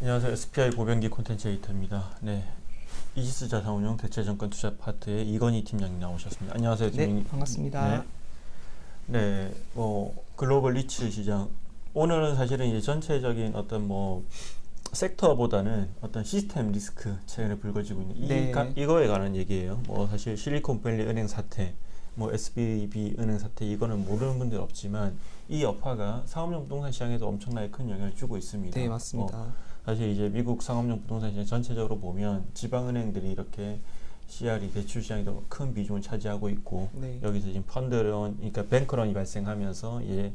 안녕하세요. SPI 고병기 콘텐츠 에디터입니다. 네, 이지스 자산운용 대체증권 투자 파트의 이건희 팀장님 나오셨습니다. 안녕하세요, 팀장님. 네, 반갑습니다. 네, 글로벌 리츠 시장 오늘은 사실은 이제 전체적인 어떤 섹터보다는 어떤 시스템 리스크 최근에 불거지고 있는 이거에 관한 얘기예요. 사실 실리콘밸리 은행 사태, SBB 은행 사태 이거는 모르는 분들 없지만 이 여파가 상업용 부동산 시장에도 엄청나게 큰 영향을 주고 있습니다. 네, 맞습니다. 사실 이제 미국 상업용 부동산 시장 전체적으로 보면 지방은행들이 이렇게 CRE 대출 시장에도 큰 비중을 차지하고 있고, 네. 여기서 지금 펀드런, 그러니까 뱅크런이 발생하면서 이제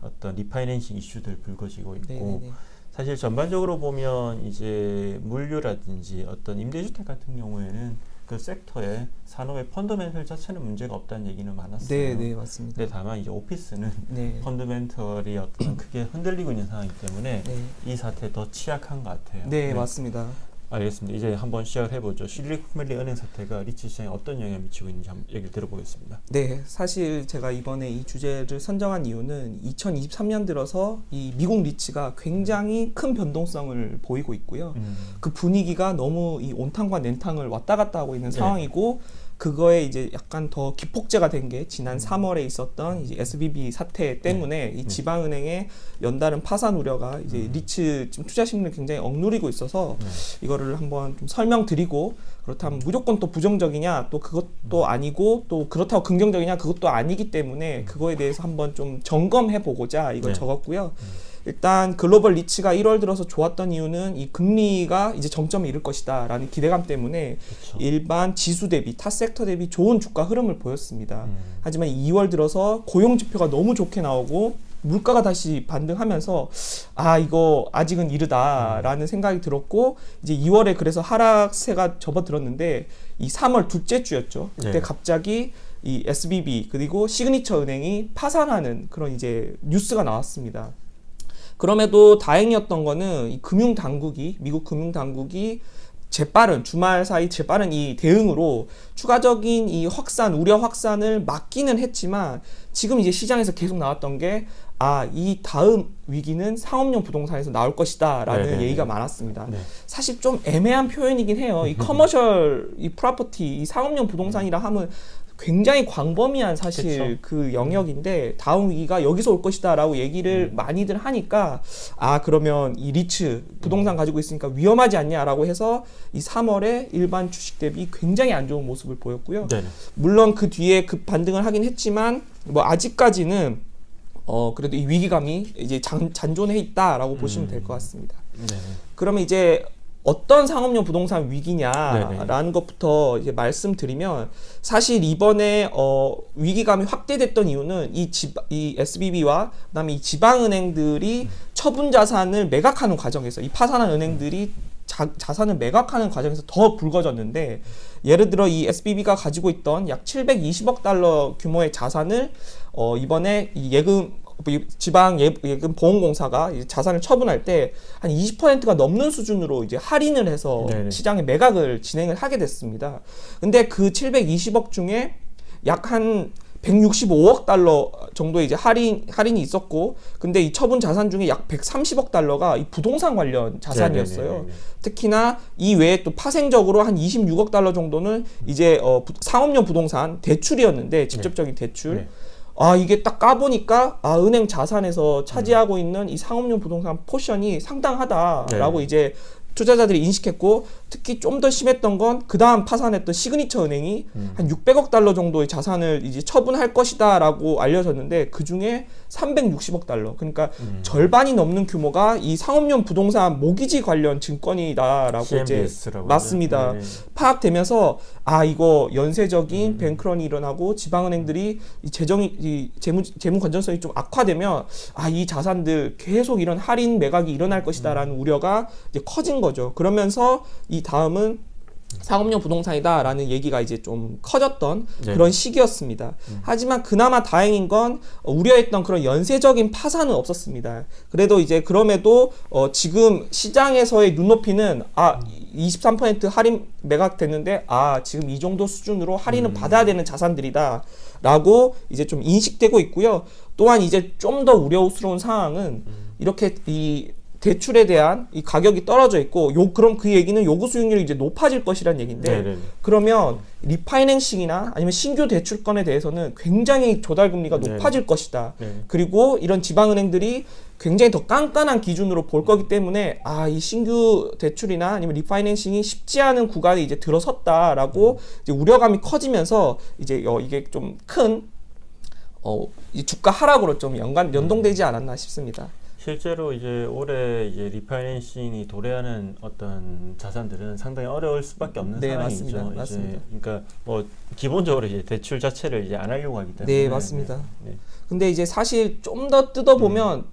어떤 리파이낸싱 이슈들 불거지고 있고, 네네네. 사실 전반적으로 보면 이제 물류라든지 어떤 임대주택 같은 경우에는 그 섹터의 산업의 펀더멘털 자체는 문제가 없다는 얘기는 많았어요. 네, 맞습니다. 근데 다만 이제 오피스는 네. 펀더멘털이 어떤 크게 흔들리고 있는 상황이기 때문에 네. 이 사태에 더 취약한 것 같아요. 네, 맞습니다. 알겠습니다. 이제 한번 시작을 해보죠. 실리콘밸리 은행 사태가 리츠 시장에 어떤 영향을 미치고 있는지 한번 얘기를 들어보겠습니다. 네, 사실 제가 이번에 이 주제를 선정한 이유는 2023년 들어서 이 미국 리츠가 굉장히 큰 변동성을 보이고 있고요. 그 분위기가 너무 이 온탕과 냉탕을 왔다 갔다 하고 있는 상황이고, 그거에 이제 약간 더 기폭제가 된 게 지난 3월에 있었던 이제 SBB 사태 때문에 이 지방은행의 연달은 파산 우려가 이제 리츠 지금 투자 심리를 굉장히 억누르고 있어서 이거를 한번 좀 설명드리고, 그렇다면 무조건 또 부정적이냐, 또 그것도 아니고, 또 그렇다고 긍정적이냐, 그것도 아니기 때문에 그거에 대해서 한번 좀 점검해 보고자 이걸 적었고요. 일단 글로벌 리츠가 1월 들어서 좋았던 이유는 이 금리가 이제 정점에 이를 것이다 라는 기대감 때문에 일반 지수 대비 타 섹터 대비 좋은 주가 흐름을 보였습니다. 하지만 2월 들어서 고용 지표가 너무 좋게 나오고 물가가 다시 반등하면서 이거 아직은 이르다라는 생각이 들었고, 이제 2월에 그래서 하락세가 접어들었는데 이 3월 둘째 주였죠. 그때 갑자기 이 SBB 그리고 시그니처 은행이 파산하는 그런 이제 뉴스가 나왔습니다. 그럼에도 다행이었던 거는 이 미국 금융당국이 주말 사이 재빠른 이 대응으로 추가적인 이 우려 확산을 막기는 했지만, 지금 이제 시장에서 계속 나왔던 게 이 다음 위기는 상업용 부동산에서 나올 것이다 라는 얘기가 많았습니다. 사실 좀 애매한 표현이긴 해요. 이 커머셜, 이 프로퍼티, 이 상업용 부동산이라 하면 굉장히 광범위한 사실 그 영역인데, 다음 위기가 여기서 올 것이다 라고 얘기를 많이들 하니까 그러면 이 리츠 부동산 가지고 있으니까 위험하지 않냐 라고 해서 이 3월에 일반 주식 대비 굉장히 안 좋은 모습을 보였고요. 물론 그 뒤에 급 반등을 하긴 했지만 아직까지는 그래도 이 위기감이 이제 잔존해 있다라고 보시면 될 것 같습니다. 그러면 이제 어떤 상업용 부동산 위기냐라는 것부터 이제 말씀드리면, 사실 이번에 위기감이 확대됐던 이유는 이 SBB와 그다음에 이 지방은행들이 처분 자산을 매각하는 과정에서, 이 파산한 은행들이 자산을 매각하는 과정에서 더 불거졌는데, 예를 들어 이 SBB가 가지고 있던 약 720억 달러 규모의 자산을 이번에 이 지방 예금 보험공사가 자산을 처분할 때 한 20%가 넘는 수준으로 이제 할인을 해서 시장에 매각을 진행을 하게 됐습니다. 근데 그 720억 중에 약 한 165억 달러 정도의 이제 할인이 있었고, 근데 이 처분 자산 중에 약 130억 달러가 이 부동산 관련 자산이었어요. 특히나 이 외에 또 파생적으로 한 26억 달러 정도는 이제 상업용 부동산 대출이었는데, 직접적인 대출. 이게 딱 까보니까 은행 자산에서 차지하고 있는 이 상업용 부동산 포션이 상당하다라고 이제 투자자들이 인식했고, 특히 좀 더 심했던 건 그 다음 파산했던 시그니처 은행이 한 600억 달러 정도의 자산을 이제 처분할 것이다라고 알려졌는데, 그 중에 360억 달러, 그러니까 절반이 넘는 규모가 이 상업용 부동산 모기지 관련 증권이다라고 이제 맞습니다. 파악되면서 이거 연쇄적인 뱅크런이 일어나고 지방은행들이 이 재무 건전성이 좀 악화되면 이 자산들 계속 이런 할인 매각이 일어날 것이다라는 우려가 이제 커진 거죠. 그러면서 이 다음은 상업용 부동산이다라는 얘기가 이제 좀 커졌던 그런 시기였습니다. 하지만 그나마 다행인 건 우려했던 그런 연쇄적인 파산은 없었습니다. 그래도 이제 그럼에도 지금 시장에서의 눈높이는 23% 할인 매각됐는데 지금 이 정도 수준으로 할인을 받아야 되는 자산들이다라고 이제 좀 인식되고 있고요. 또한 이제 좀 더 우려스러운 상황은 이렇게 이 대출에 대한 이 가격이 떨어져 있고 그럼 그 얘기는 요구 수익률이 이제 높아질 것이라는 얘기인데 네네네. 그러면 리파이낸싱이나 아니면 신규 대출건에 대해서는 굉장히 조달 금리가 네네. 높아질 것이다. 네. 그리고 이런 지방은행들이 굉장히 더 깐깐한 기준으로 볼 거기 때문에 이 신규 대출이나 아니면 리파이낸싱이 쉽지 않은 구간에 이제 들어섰다라고 이제 우려감이 커지면서 이제 이게 좀 큰 이 주가 하락으로 좀 연동되지 않았나 싶습니다. 실제로 이제 올해 이제 리파이낸싱이 도래하는 어떤 자산들은 상당히 어려울 수밖에 없는 네, 상황이죠. 맞습니다. 이제 맞습니다. 그러니까 뭐 기본적으로 이제 대출 자체를 이제 안 하려고 하기 때문에. 네, 맞습니다. 네. 근데 이제 사실 좀 더 뜯어보면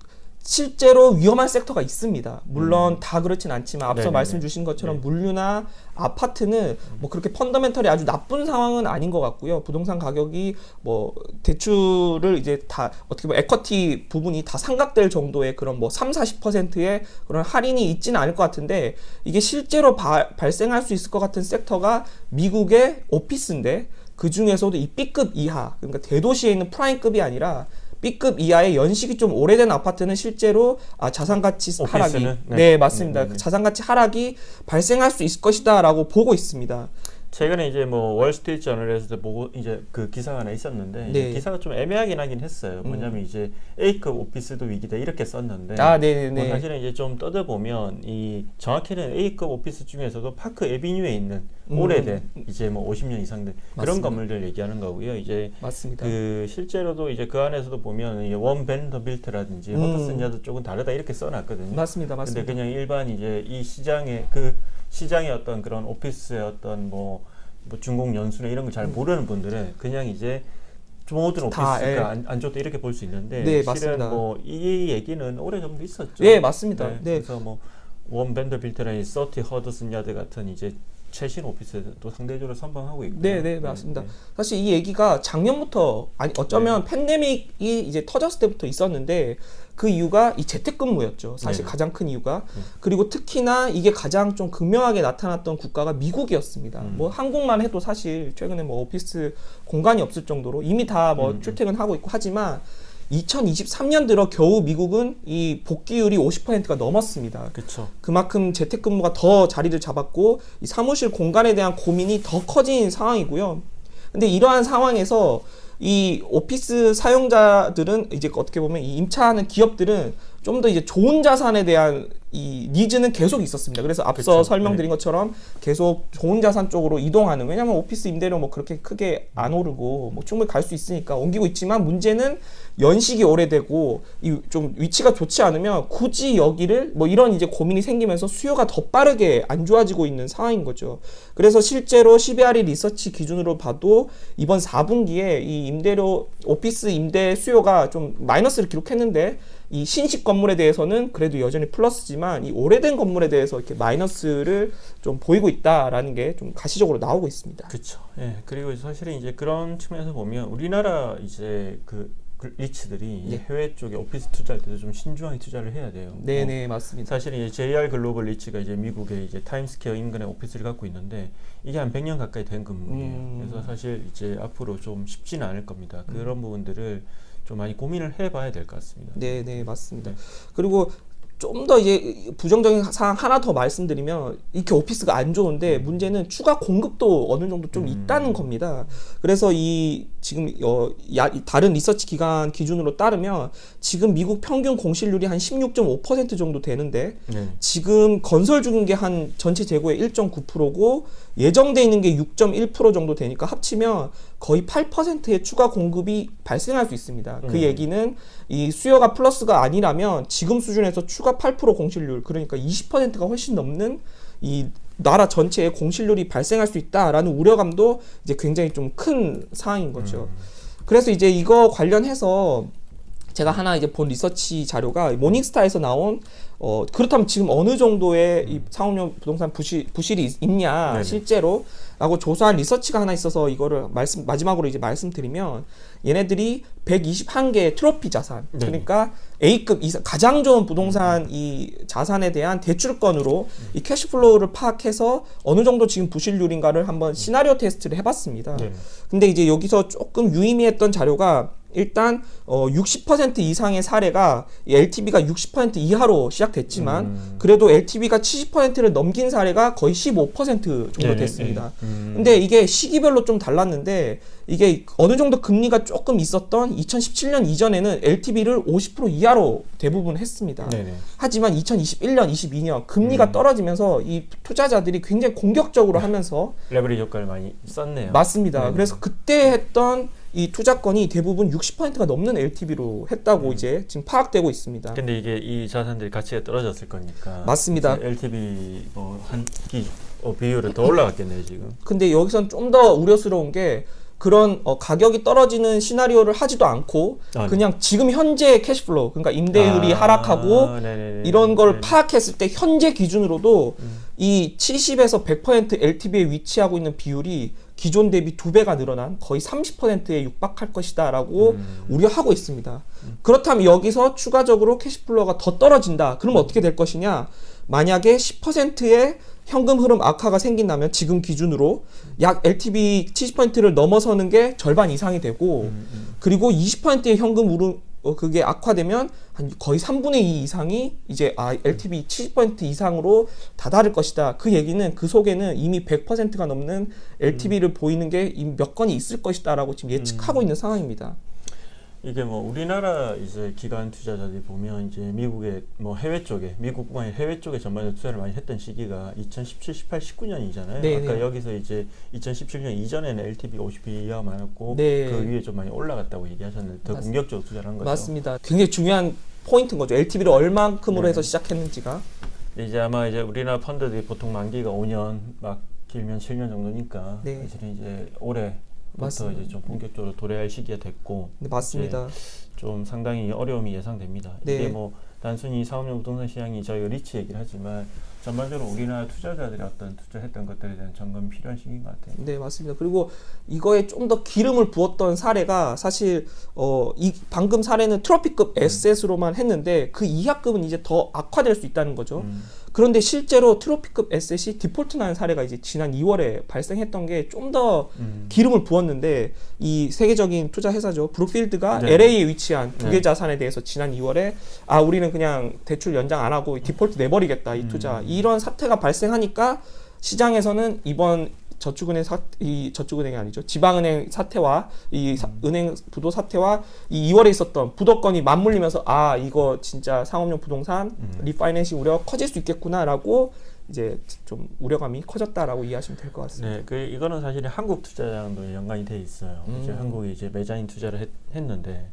실제로 위험한 섹터가 있습니다. 물론 다 그렇진 않지만 앞서 네네네. 말씀 주신 것처럼 네. 물류나 아파트는 뭐 그렇게 펀더멘털이 아주 나쁜 상황은 아닌 것 같고요. 부동산 가격이 뭐 대출을 이제 다 어떻게 보면 에쿼티 부분이 다 삼각될 정도의 그런 뭐 30-40%의 그런 할인이 있지는 않을 것 같은데 이게 실제로 발생할 수 있을 것 같은 섹터가 미국의 오피스인데 그 중에서도 이 B급 이하 그러니까 대도시에 있는 프라임급이 아니라 B급 이하의 연식이 좀 오래된 아파트는 실제로 자산가치 하락이 오피스는? 네, 맞습니다. 네, 네. 그 자산가치 하락이 발생할 수 있을 것이다라고 보고 있습니다. 최근에 이제 뭐 월스트리트 저널에서도 보고 이제 그 기사가 하나 있었는데 네. 기사가 좀 애매하긴 하긴 했어요. 뭐냐면 이제 A급 오피스도 위기다 이렇게 썼는데 네네네. 뭐 사실은 이제 좀 떠들보면 이 정확히는 A급 오피스 중에서도 파크 에비뉴에 있는 오래된 이제 뭐 50년 이상 된 그런 맞습니다. 건물들 얘기하는 거고요. 이제 맞습니다. 그 실제로도 이제 그 안에서도 보면 원 벤더빌트라든지 허드슨 야드 쪽은 다르다 이렇게 써놨거든요. 맞습니다. 맞습니다. 근데 그냥 일반 이제 이 시장의 어떤 그런 오피스의 어떤 뭐 준공 연수나 이런 걸 잘 모르는 분들은 그냥 이제 모든 오피스가 안 좋다 이렇게 볼 수 있는데 네, 실은 맞습니다. 뭐 이 얘기는 오래전부터 있었죠. 네, 맞습니다. 네, 네. 그래서 뭐 원 벤더빌트나 서티 허드슨 야드 같은 이제 최신 오피스도 상대적으로 선방하고 있고. 네, 맞습니다. 사실 이 얘기가 작년부터 어쩌면 팬데믹이 이제 터졌을 때부터 있었는데 그 이유가 이 재택근무였죠. 사실 네. 가장 큰 이유가. 그리고 특히나 이게 가장 좀 극명하게 나타났던 국가가 미국이었습니다. 뭐 한국만 해도 사실 최근에 뭐 오피스 공간이 없을 정도로 이미 다 뭐 출퇴근하고 있고 하지만 2023년 들어 겨우 미국은 이 복귀율이 50%가 넘었습니다. 그렇죠. 그만큼 재택근무가 더 자리를 잡았고 이 사무실 공간에 대한 고민이 더 커진 상황이고요. 근데 이러한 상황에서 이 오피스 사용자들은 이제 어떻게 보면 이 임차하는 기업들은 좀 더 이제 좋은 자산에 대한 이 니즈는 계속 있었습니다. 그래서 앞서 그쵸. 설명드린 것처럼 계속 좋은 자산 쪽으로 이동하는 왜냐하면 오피스 임대료 뭐 그렇게 크게 안 오르고 뭐 충분히 갈 수 있으니까 옮기고 있지만 문제는 연식이 오래되고 이 좀 위치가 좋지 않으면 굳이 여기를 뭐 이런 이제 고민이 생기면서 수요가 더 빠르게 안 좋아지고 있는 상황인 거죠. 그래서 실제로 CBRE 리서치 기준으로 봐도 이번 4분기에 이 임대료 오피스 임대 수요가 좀 마이너스를 기록했는데 이 신식 건물에 대해서는 그래도 여전히 플러스지만 이 오래된 건물에 대해서 이렇게 마이너스를 좀 보이고 있다라는 게 좀 가시적으로 나오고 있습니다. 그렇죠. 예. 그리고 사실은 이제 그런 측면에서 보면 우리나라 이제 그 리츠들이 이제 해외 쪽에 오피스 투자할 때도 좀 신중하게 투자를 해야 돼요. 네네, 맞습니다. 사실 이제 JR 글로벌 리츠가 이제 미국의 이제 타임스퀘어 인근에 오피스를 갖고 있는데 이게 한 100년 가까이 된 건물이에요. 그래서 사실 이제 앞으로 좀 쉽지는 않을 겁니다. 그런 부분들을 좀 많이 고민을 해봐야 될 것 같습니다. 네네, 맞습니다. 네. 그리고 좀 더 이제 부정적인 사항 하나 더 말씀드리면 이렇게 오피스가 안 좋은데 문제는 추가 공급도 어느 정도 좀 있다는 겁니다. 그래서 이 지금 다른 리서치 기관 기준으로 따르면 지금 미국 평균 공실률이 한 16.5% 정도 되는데 네. 지금 건설 중인 게 한 전체 재고의 1.9%고 예정돼 있는 게 6.1% 정도 되니까 합치면 거의 8%의 추가 공급이 발생할 수 있습니다. 그 얘기는 이 수요가 플러스가 아니라면 지금 수준에서 추가 8% 공실률 그러니까 20%가 훨씬 넘는 이 나라 전체의 공실률이 발생할 수 있다라는 우려감도 이제 굉장히 좀 큰 사항인 거죠. 그래서 이제 이거 관련해서 제가 하나 이제 본 리서치 자료가 모닝스타에서 나온 그렇다면 지금 어느 정도의 이 상업용 부동산 부실이 있냐 네네. 실제로 라고 조사한 리서치가 하나 있어서 이거를 마지막으로 이제 말씀드리면 얘네들이 121개의 트로피 자산 네네. 그러니까 A급 이상 가장 좋은 부동산 이 자산에 대한 대출권으로 이 캐시플로우를 파악해서 어느 정도 지금 부실률인가를 한번 시나리오 테스트를 해봤습니다. 네. 근데 이제 여기서 조금 유의미했던 자료가 일단 60% 이상의 사례가 LTV가 60% 이하로 시작됐지만 그래도 LTV가 70%를 넘긴 사례가 거의 15% 정도 네네, 됐습니다. 근데 이게 시기별로 좀 달랐는데 이게 어느 정도 금리가 조금 있었던 2017년 이전에는 LTV를 50% 이하로 대부분 했습니다. 네네. 하지만 2021년, 22년 금리가 떨어지면서 이 투자자들이 굉장히 공격적으로 하면서 레버리지 효과를 많이 썼네요. 맞습니다. 네네. 그래서 그때 했던 이 투자건이 대부분 60%가 넘는 LTV로 했다고 이제 지금 파악되고 있습니다. 근데 이게 이 자산들이 가치가 떨어졌을 거니까. 맞습니다. LTV 비율은 더 올라갔겠네요 지금. 근데 여기선 좀 더 우려스러운 게 그런 가격이 떨어지는 시나리오를 하지도 않고 네. 그냥 지금 현재 캐시플로우, 그러니까 임대율이 하락하고 네네네. 이런 걸 네네. 파악했을 때 현재 기준으로도 이 70에서 100% LTV에 위치하고 있는 비율이 기존 대비 2배가 늘어난 거의 30%에 육박할 것이다라고 우려하고 있습니다. 그렇다면 여기서 추가적으로 캐시플로우가 더 떨어진다. 그러면 어떻게 될 것이냐? 만약에 10%의 현금 흐름 악화가 생긴다면 지금 기준으로 약 LTV 70%를 넘어서는 게 절반 이상이 되고 그리고 20%의 현금 흐름 그게 악화되면 한 거의 3분의 2 이상이 이제 LTV 70% 이상으로 다다를 것이다. 그 얘기는 그 속에는 이미 100%가 넘는 LTV를 보이는 게 이미 몇 건이 있을 것이다라고 지금 예측하고 있는 상황입니다. 이게 뭐 우리나라 이제 기관 투자자들이 보면 이제 미국의 뭐 해외 쪽에 미국뿐만 아니라 해외 쪽에 전반적으로 투자를 많이 했던 시기가 2017, 18, 19년이잖아요. 네네. 아까 여기서 이제 2017년 이전에는 LTV가 50% 이하 많았고 네. 그 위에 좀 많이 올라갔다고 얘기하셨는데 더 공격적으로 투자를 한 거죠. 맞습니다. 굉장히 중요한 포인트인 거죠. LTV를 얼만큼으로 네. 해서 시작했는지가. 이제 아마 이제 우리나라 펀드들이 보통 만기가 5년 막 길면 7년 정도니까 네. 사실은 이제 올해부터 맞습니다. 이제 좀 본격적으로 도래할 시기가 됐고 네, 맞습니다. 좀 상당히 어려움이 예상됩니다. 네. 이게 뭐 단순히 사업용 부동산 시장이 저희가 리치 얘기를 하지만 전반적으로 우리나라 투자자들이 어떤 투자했던 것들에 대한 점검이 필요한 시기인 것 같아요. 네, 맞습니다. 그리고 이거에 좀 더 기름을 부었던 사례가 사실 이 방금 사례는 트로피급 에셋으로만 했는데 그 이하급은 이제 더 악화될 수 있다는 거죠. 그런데 실제로 트로피급 에셋이 디폴트 나는 사례가 이제 지난 2월에 발생했던 게 좀 더 기름을 부었는데 이 세계적인 투자 회사죠. 브룩필드가 네. LA에 위치한 두 개 네. 자산에 대해서 지난 2월에 우리는 그냥 대출 연장 안 하고 디폴트 내버리겠다 이 투자 이런 사태가 발생하니까 시장에서는 이번 저축은행이 아니죠. 지방은행 사태와 은행 부도 사태와 이 2월에 있었던 부도건이 맞물리면서 이거 진짜 상업용 부동산 리파이낸싱 우려가 커질 수 있겠구나라고 이제 좀 우려감이 커졌다라고 이해하시면 될 것 같습니다. 네, 이거는 사실 한국 투자장도 연관이 돼 있어요. 이제 한국이 이제 메자인 투자를 했는데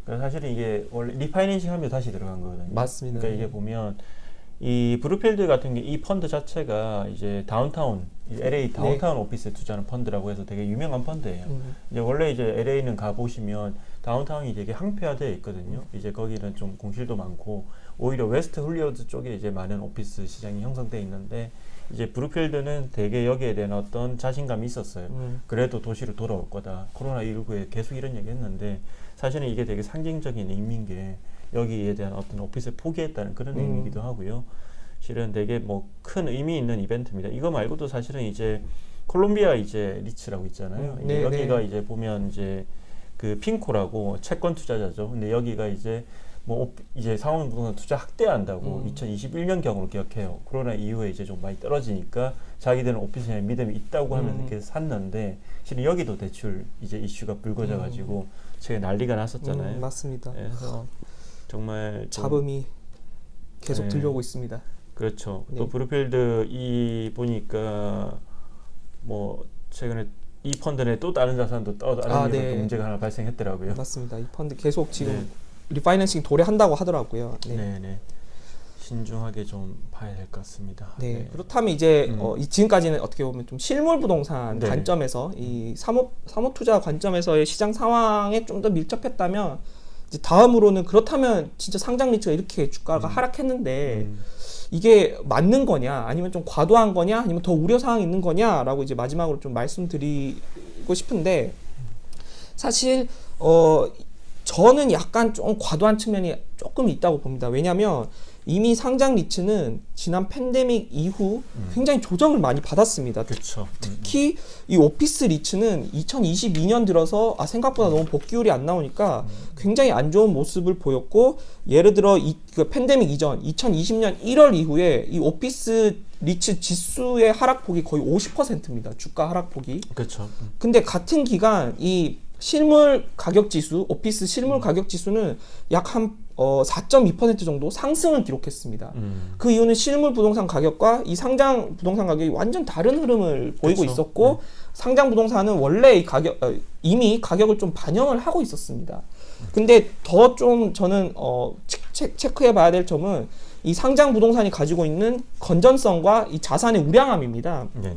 그러니까 사실은 이게 원래 리파이낸싱 하면 다시 들어간 거거든요. 맞습니다. 그러니까 이게 보면 이 브루필드 같은 게 이 펀드 자체가 이제 다운타운 LA 다운타운 오피스에 투자하는 펀드라고 해서 되게 유명한 펀드예요. 이제 원래 이제 LA는 가 보시면 다운타운이 되게 항폐화되어 있거든요. 이제 거기는 좀 공실도 많고 오히려 웨스트 홀리우드 쪽에 이제 많은 오피스 시장이 형성되어 있는데 이제 브루필드는 되게 여기에 대한 어떤 자신감이 있었어요. 그래도 도시로 돌아올 거다. 코로나19에 계속 이런 얘기 했는데 사실은 이게 되게 상징적인 의미인 게 여기에 대한 어떤 오피스를 포기했다는 그런 의미이기도 하고요. 실은 되게 뭐 큰 의미 있는 이벤트입니다. 이거 말고도 사실은 이제 콜롬비아 이제 리츠라고 있잖아요. 이제 여기가 이제 보면 이제 그 핑코라고 채권 투자자죠. 근데 여기가 이제 뭐 이제 상업용 부동산 투자 확대한다고 2021년 경으로 기억해요. 코로나 이후에 이제 좀 많이 떨어지니까 자기들은 오피스에 믿음이 있다고 하면서 이렇게 샀는데 실은 여기도 대출 이제 이슈가 불거져 가지고 최근에 난리가 났었잖아요. 맞습니다. 그래서 정말 잡음이 계속 네. 들려오고 있습니다. 그렇죠. 네. 또 브루필드 보니까 뭐 최근에 이 펀드 내 또 다른 자산도 다른 네. 또 문제가 하나 발생했더라고요. 맞습니다. 이 펀드 계속 지금 리파이낸싱 도래한다고 하더라고요. 네. 신중하게 좀 봐야 될 것 같습니다. 네. 그렇다면 이제 지금까지는 어떻게 보면 좀 실물 부동산 네. 관점에서 이 사모 투자 관점에서의 시장 상황에 좀 더 밀접했다면 이제 다음으로는 그렇다면 진짜 상장 리츠가 이렇게 주가가 하락했는데 이게 맞는 거냐 아니면 좀 과도한 거냐 아니면 더 우려 사항이 있는 거냐라고 이제 마지막으로 좀 말씀드리고 싶은데 사실 저는 약간 좀 과도한 측면이 조금 있다고 봅니다. 왜냐하면 이미 상장 리츠는 지난 팬데믹 이후 굉장히 조정을 많이 받았습니다. 그렇죠. 특히 이 오피스 리츠는 2022년 들어서 생각보다 너무 복귀율이 안 나오니까 굉장히 안 좋은 모습을 보였고, 예를 들어 그 팬데믹 이전 2020년 1월 이후에 이 오피스 리츠 지수의 하락폭이 거의 50%입니다. 주가 하락폭이. 그렇죠. 근데 같은 기간 이 실물 가격 지수, 오피스 실물 가격 지수는 약 한 4.2% 정도 상승을 기록했습니다. 그 이유는 실물 부동산 가격과 이 상장 부동산 가격이 완전 다른 흐름을 보이고 그쵸. 있었고, 상장 부동산은 원래 이 가격 이미 가격을 좀 반영을 하고 있었습니다. 근데 더 좀 저는 체크해 봐야 될 점은 이 상장 부동산이 가지고 있는 건전성과 이 자산의 우량함입니다. 네.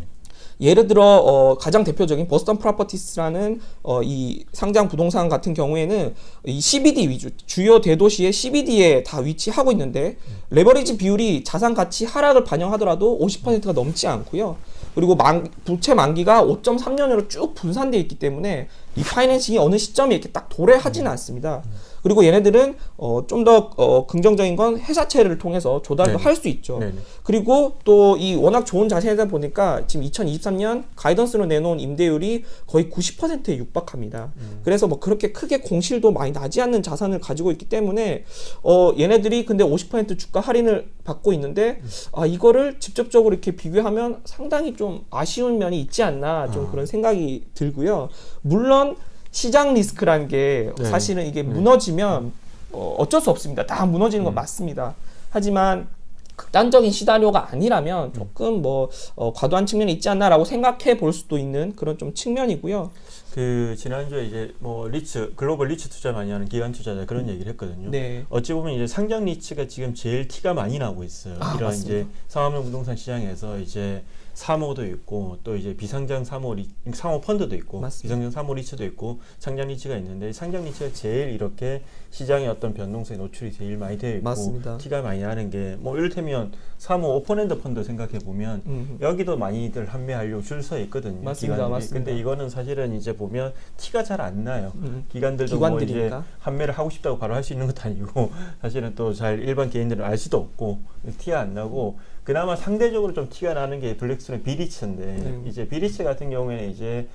예를 들어 가장 대표적인 버스턴 프로퍼티스라는 이 상장 부동산 같은 경우에는 이 CBD 위주 주요 대도시의 CBD에 다 위치하고 있는데, 레버리지 비율이 자산 가치 하락을 반영하더라도 50%가 넘지 않고요. 그리고 부채 만기가 5.3년으로 쭉 분산되어 있기 때문에 리파이낸싱이 어느 시점에 이렇게 딱 도래하지는 않습니다. 그리고 얘네들은 좀 더 긍정적인 건 회사채를 통해서 조달도 할 수 있죠. 네네. 그리고 또 이 워낙 좋은 자세이다 보니까 지금 2023년 가이던스로 내놓은 임대율이 거의 90%에 육박합니다. 그래서 뭐 그렇게 크게 공실도 많이 나지 않는 자산을 가지고 있기 때문에 얘네들이 근데 50% 주가 할인을 받고 있는데, 이거를 직접적으로 이렇게 비교하면 상당히 좀 아쉬운 면이 있지 않나, 좀 그런 생각이 들고요. 물론 시장 리스크라는 게 네. 사실은 이게 무너지면 어쩔 수 없습니다. 다 무너지는 건 맞습니다. 하지만 극단적인 시나리오가 아니라면 조금 과도한 측면이 있지 않나라고 생각해 볼 수도 있는 그런 좀 측면이고요. 그 지난주에 이제 뭐 글로벌 리츠 투자 많이 하는 기관 투자자 그런 얘기를 했거든요. 네. 어찌 보면 이제 상장 리츠가 지금 제일 티가 많이 나고 있어요. 이런 맞습니다. 이제 상업용 부동산 시장에서 이제 사모도 있고, 또 이제 비상장 사모 펀드도 있고, 맞습니다. 비상장 사모 리츠도 있고, 상장 리츠가 있는데, 상장 리츠가 제일 이렇게 시장의 어떤 변동성에 노출이 제일 많이 되어 있고, 맞습니다. 티가 많이 나는 게, 뭐 이를테면 사모 오픈엔드 펀드 생각해 보면 여기도 많이들 판매하려고 줄 서 있거든요. 맞습니다. 기관들이. 맞습니다. 근데 이거는 사실은 이제 보면 티가 잘 안 나요. 기관들도 기관들이니까. 뭐 이제 판매를 하고 싶다고 바로 할 수 있는 것도 아니고, 사실은 또 잘 일반 개인들은 알 수도 없고, 티가 안 나고, 그나마 상대적으로 좀 티가 나는 게 블랙스톤의 비리츠인데, 이제 비리츠 같은 경우에는 이제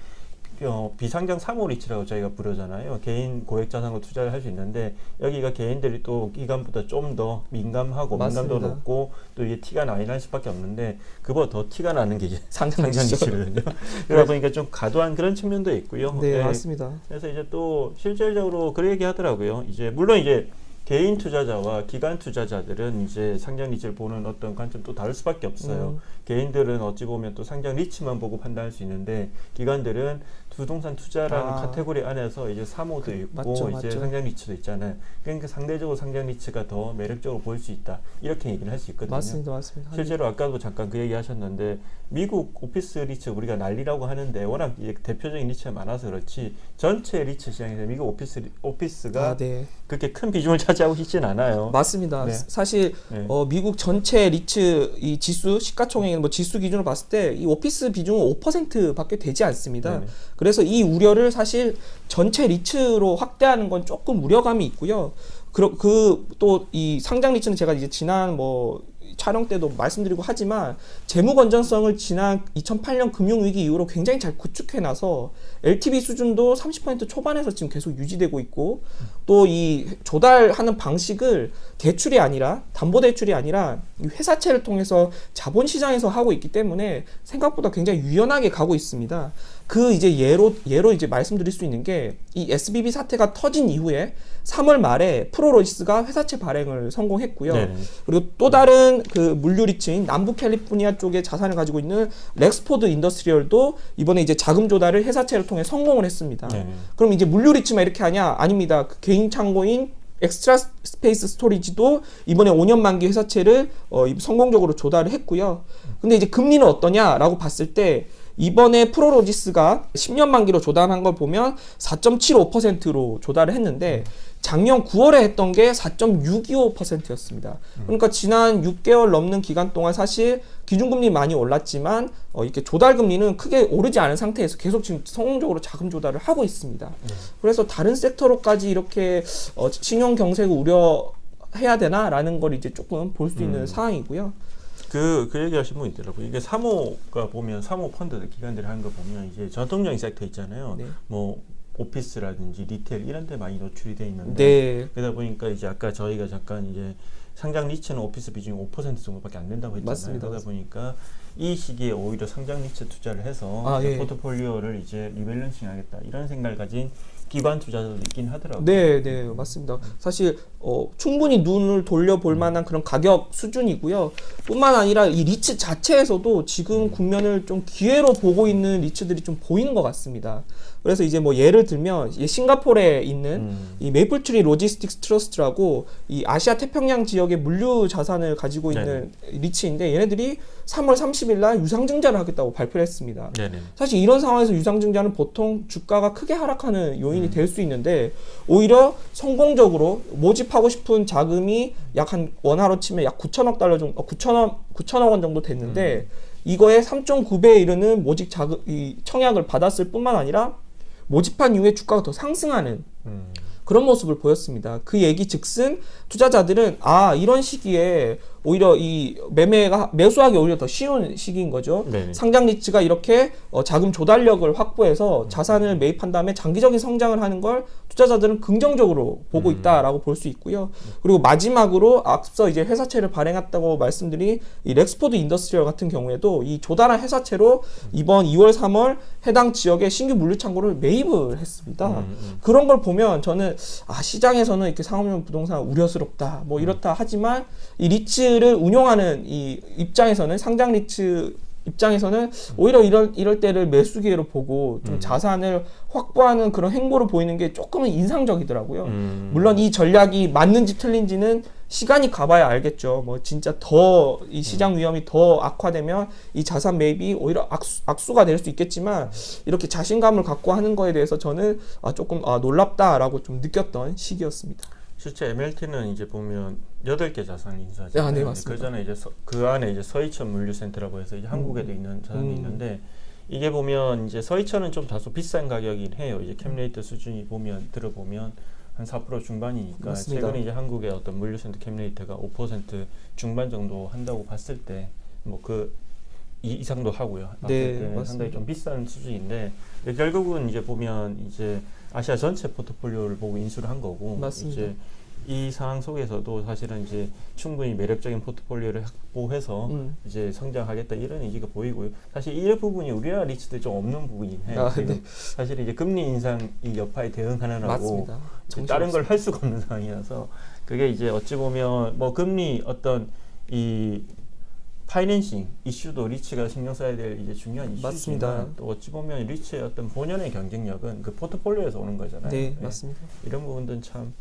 비상장 사모 리츠라고 저희가 부르잖아요. 개인 고액 자산으로 투자를 할 수 있는데, 여기가 개인들이 또 기관보다 좀 더 민감하고 맞습니다. 민감도 높고 또 이게 티가 많이 날 수밖에 없는데, 그보다 더 티가 나는 게 이제 상장 리츠거든요. 그러다 보니까 좀 과도한 그런 측면도 있고요. 네, 맞습니다. 그래서 이제 또 실질적으로 그런 얘기 하더라고요. 이제 물론 이제 개인 투자자와 기관 투자자들은 이제 상장 리츠를 보는 어떤 관점도 다를 수밖에 없어요. 개인들은 어찌 보면 또 상장 리츠만 보고 판단할 수 있는데, 기관들은 부동산 투자라는 카테고리 안에서 이제 사모도 있고 이제 상장 리츠도 있잖아요. 그러니까 상대적으로 상장 리츠가 더 매력적으로 보일 수 있다, 이렇게 얘기를 할 수 있거든요. 맞습니다. 실제로 아까도 잠깐 그 얘기 하셨는데, 미국 오피스 리츠 우리가 난리라고 하는데 워낙 이제 대표적인 리츠가 많아서 그렇지, 전체 리츠 시장에서 미국 오피스가 네. 그렇게 큰 비중을 차지하고 있지는 않아요. 맞습니다. 네. 사실 네. 미국 전체 리츠 이 지수 시가총액 지수 기준으로 봤을 때 이 오피스 비중은 5%밖에 되지 않습니다. 네네. 그래서 이 우려를 사실 전체 리츠로 확대하는 건 조금 우려감이 있고요. 또 이 상장 리츠는 제가 이제 지난 촬영 때도 말씀드리고 하지만, 재무 건전성을 지난 2008년 금융위기 이후로 굉장히 잘 구축해놔서 LTV 수준도 30% 초반에서 지금 계속 유지되고 있고, 또 이 조달하는 방식을 대출이 아니라, 담보대출이 아니라 이 회사채를 통해서 자본시장에서 하고 있기 때문에 생각보다 굉장히 유연하게 가고 있습니다. 그 이제 예로 이제 말씀드릴 수 있는 게, 이 SBB 사태가 터진 이후에 3월 말에 프로로지스가 회사채 발행을 성공했고요. 네네. 그리고 또 다른 그 물류 리츠인 남부 캘리포니아 쪽에 자산을 가지고 있는 렉스포드 인더스트리얼도 이번에 이제 자금 조달을 회사채를 통해 성공을 했습니다. 네네. 그럼 이제 물류 리츠만 이렇게 하냐? 아닙니다. 그 개인 창고인 엑스트라 스페이스 스토리지도 이번에 5년 만기 회사채를 성공적으로 조달을 했고요. 근데 이제 금리는 어떠냐라고 봤을 때, 이번에 프로로지스가 10년 만기로 조달한 걸 보면 4.75%로 조달을 했는데, 작년 9월에 했던 게 4.625%였습니다. 그러니까 지난 6개월 넘는 기간 동안 사실 기준금리 많이 올랐지만 이렇게 조달금리는 크게 오르지 않은 상태에서 계속 지금 성공적으로 자금 조달을 하고 있습니다. 그래서 다른 섹터로까지 이렇게 신용 경색을 우려 해야 되나라는 걸 이제 조금 볼 수 있는 상황이고요. 그 얘기하신 분 있더라고요. 이게 사모가 보면 사모 펀드 기관들이 하는 거 보면 이제 전통적인 섹터 있잖아요. 네. 뭐 오피스라든지 리테일 이런 데 많이 노출이 돼 있는데 네. 그러다 보니까 이제 아까 저희가 잠깐 이제 상장 리츠는 오피스 비중이 5% 정도밖에 안 된다고 했잖아요. 맞습니다. 그러다 보니까 이 시기에 오히려 상장 리츠 투자를 해서 예. 포트폴리오를 이제 리밸런싱 하겠다 이런 생각을 가진 기관 투자자도 있긴 하더라고요. 네, 네, 맞습니다. 사실 충분히 눈을 돌려볼 만한 그런 가격 수준이고요. 뿐만 아니라 이 리츠 자체에서도 지금 국면을 좀 기회로 보고 있는 리츠들이 좀 보이는 것 같습니다. 그래서 이제 뭐 예를 들면 싱가포르에 있는 이 메이플트리 로지스틱스 트러스트라고 이 아시아 태평양 지역의 물류 자산을 가지고 있는 리츠인데 얘네들이 3월 30일 날 유상증자를 하겠다고 발표를 했습니다. 네네. 사실 이런 상황에서 유상증자는 보통 주가가 크게 하락하는 요인이 될 수 있는데 오히려 성공적으로 모집하고 싶은 자금이 약 한 원화로 치면 약 9천억 달러 정도, 9천억 원 정도 됐는데 이거에 3.9배에 이르는 모집 자금, 이 청약을 받았을 뿐만 아니라 모집한 이후에 주가가 더 상승하는 그런 모습을 보였습니다. 그 얘기 즉슨 투자자들은 이런 시기에 오히려 이 매수하기 오히려 더 쉬운 시기인 거죠. 네네. 상장 리츠가 이렇게 자금 조달력을 확보해서 자산을 매입한 다음에 장기적인 성장을 하는 걸 투자자들은 긍정적으로 보고 있다라고 볼 수 있고요. 그리고 마지막으로 앞서 이제 회사채를 발행했다고 말씀드린 이 렉스포드 인더스트리얼 같은 경우에도 이 조달한 회사채로 이번 2월, 3월 해당 지역의 신규 물류 창고를 매입을 했습니다. 그런 걸 보면 저는 시장에서는 이렇게 상업용 부동산 우려스럽다 뭐 이렇다 하지만 이 리츠를 운용하는 이 입장에서는 상장 리츠 입장에서는 오히려 이럴 때를 매수 기회로 보고 좀 자산을 확보하는 그런 행보를 보이는 게 조금은 인상적이더라고요. 물론 이 전략이 맞는지 틀린지는 시간이 가봐야 알겠죠. 뭐 진짜 더 이 시장 위험이 더 악화되면 이 자산 매입이 오히려 악수가 될 수 있겠지만 이렇게 자신감을 갖고 하는 거에 대해서 저는 조금 놀랍다라고 좀 느꼈던 시기였습니다. 실제 MLT는 이제 보면 8개 자산 인수하잖아요. 네, 맞습니다. 그 전에 이제 그 안에 이제 서희천 물류센터라고 해서 이제 한국에도 있는 자산이 있는데 이게 보면 이제 서희천은 좀 다소 비싼 가격이긴 해요. 이제 캡레이트 수준이 들어보면 한 4% 중반이니까 맞습니다. 최근에 이제 한국의 어떤 물류센터 캡레이트가 5% 중반 정도 한다고 봤을 때 뭐 그 이상도 하고요. 네, 봤을 때는 맞습니다. 상당히 좀 비싼 수준인데 결국은 이제 보면 이제 아시아 전체 포트폴리오를 보고 인수를 한 거고 맞습니다. 이제 이 상황 속에서도 사실은 이제 충분히 매력적인 포트폴리오를 확보해서 이제 성장하겠다 이런 의지가 보이고요. 사실 이 부분이 우리나라 리츠도 좀 없는 부분이긴 해요. 네. 사실 이제 금리 인상 이 여파에 대응하느라고 맞습니다. 다른 걸 할 수가 없는 상황이라서 그게 이제 어찌 보면 뭐 금리 어떤 이 파이낸싱 이슈도 리츠가 신경 써야 될 이제 중요한 이슈지만 맞습니다. 또 어찌 보면 리츠의 어떤 본연의 경쟁력은 그 포트폴리오에서 오는 거잖아요. 네, 맞습니다. 이런 부분들은 참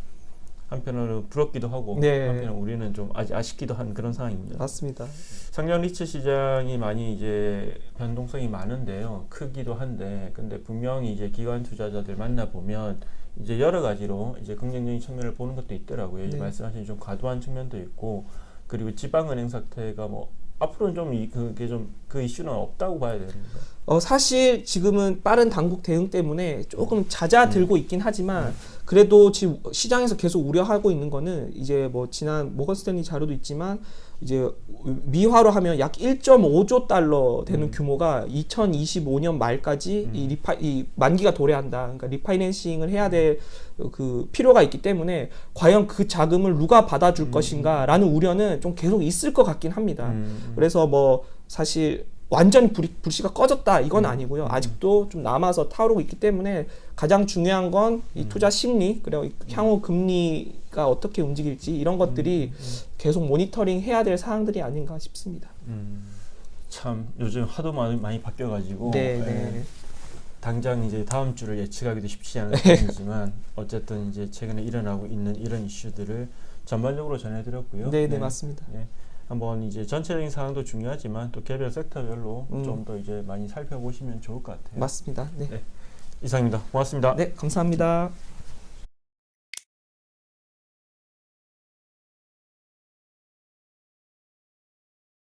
한편으로는 부럽기도 하고 네. 한편으로는 우리는 좀 아쉽기도 한 그런 상황입니다. 맞습니다. 상장 리츠 시장이 많이 이제 변동성이 많은데요. 크기도 한데 근데 분명히 이제 기관 투자자들 만나 보면 이제 여러 가지로 이제 긍정적인 측면을 보는 것도 있더라고요. 이제 말씀하신 좀 과도한 측면도 있고 그리고 지방은행 사태가 뭐 앞으로는 좀 그게 좀 그 이슈는 없다고 봐야 됩니다. 사실 지금은 빠른 당국 대응 때문에 조금 잦아들고 있긴 하지만 그래도 지금 시장에서 계속 우려하고 있는 거는 이제 뭐 지난 모건 스탠리 자료도 있지만 이제 미화로 하면 약 1.5조 달러 되는 규모가 2025년 말까지 이 만기가 도래한다. 그러니까 리파이낸싱을 해야 될 그 필요가 있기 때문에 과연 그 자금을 누가 받아줄 것인가라는 우려는 좀 계속 있을 것 같긴 합니다. 그래서 뭐 사실 완전히 불씨가 꺼졌다 이건 아니고요. 아직도 좀 남아서 타오르고 있기 때문에 가장 중요한 건 이 투자 심리 그리고 향후 금리가 어떻게 움직일지 이런 것들이 계속 모니터링 해야 될 사항들이 아닌가 싶습니다. 참 요즘 하도 많이 바뀌어가지고 네. 당장 이제 다음 주를 예측하기도 쉽지 않은 상황이지만 어쨌든 이제 최근에 일어나고 있는 이런 이슈들을 전반적으로 전해드렸고요. 네, 맞습니다. 네. 한번 이제 전체적인 상황도 중요하지만 또 개별 섹터별로 좀 더 이제 많이 살펴보시면 좋을 것 같아요. 맞습니다. 네. 이상입니다. 고맙습니다. 네, 감사합니다.